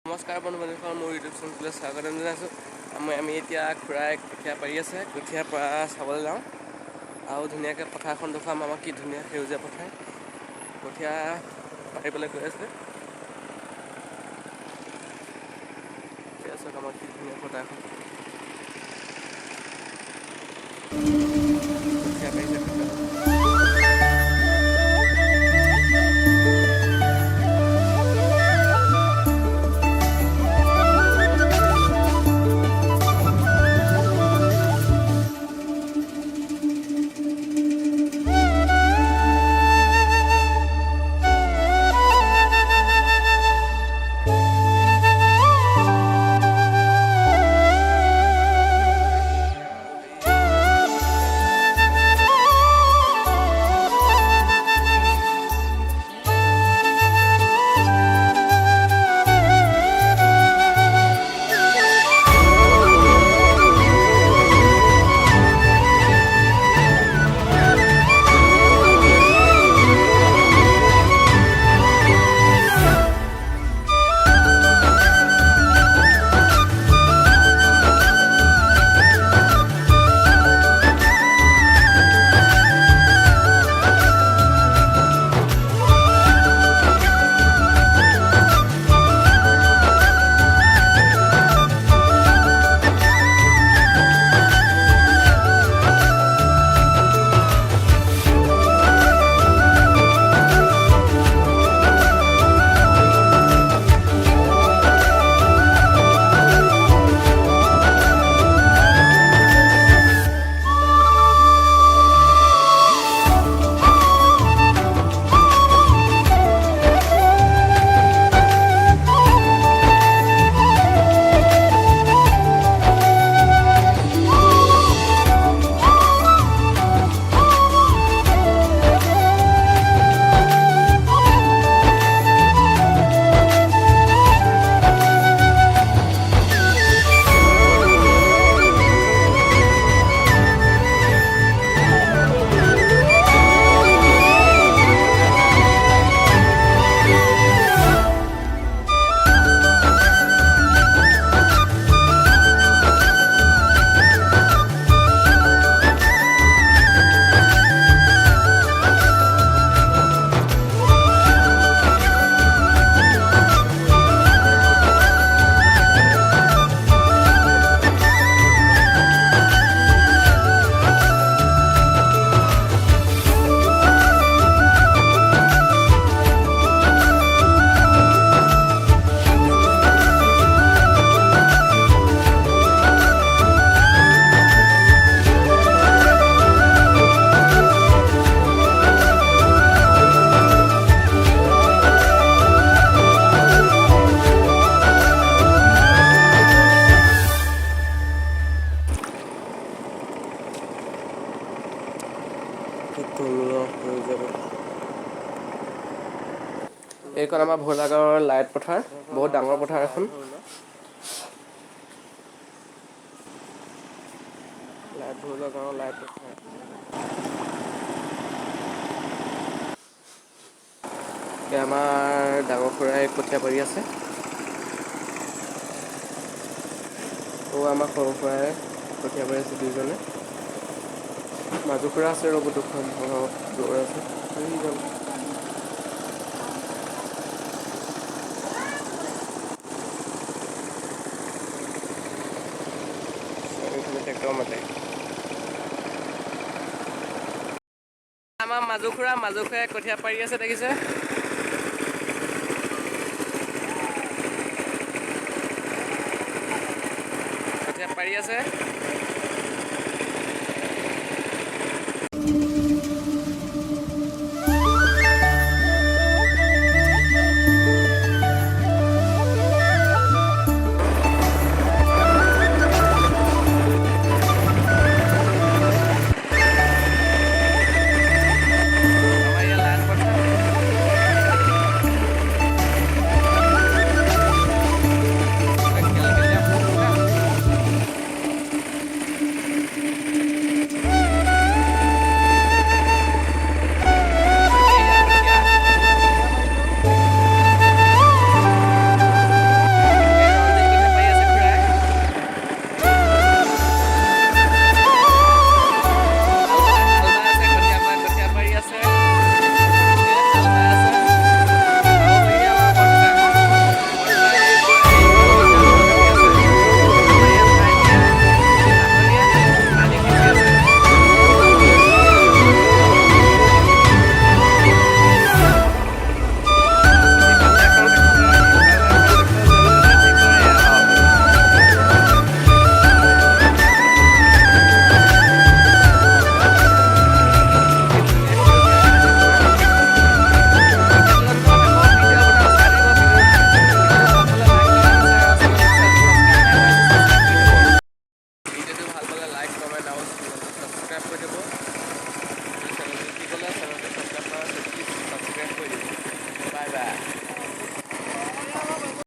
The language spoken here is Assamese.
নমস্কাৰ বন্ধু-বান্ধৱীসকল, মোৰ ইউটিউব চেনেললৈ স্বাগতম জনাইছোঁ। আমি এতিয়া খুৰাই কঠীয়া পাৰি আছে, কঠীয়াৰ পৰা চাবলৈ যাওঁ আৰু ধুনীয়াকৈ পথাৰখন দেখুৱাম। আমাক কি ধুনীয়া সেউজীয়া পথাৰ, কঠীয়া পাৰিবলৈ গৈ আছে। আমাৰ কি ধুনীয়া পথাৰখন, কঠীয়া পাৰিছে। এইখন আমাৰ ভোলাগাঁৱৰ লাইট পথাৰ, বহুত ডাঙৰ পথাৰ এখন। ভোলাগাঁৱৰ লাইট পথাৰ। আমাৰ ডাঙৰ খুৰাই কঠীয়া পাৰি আছে। আমাৰ সৰু খুৰাই কঠীয়া পাৰি আছে দুইজনে। মাজু খুৰা আছে, ৰ'ব দুখন দৌৰ আছে। আমাৰ মাজু খুৰাই কঠীয়া পাৰি আছে, দেখিছে? কঠীয়া পাৰি আছে।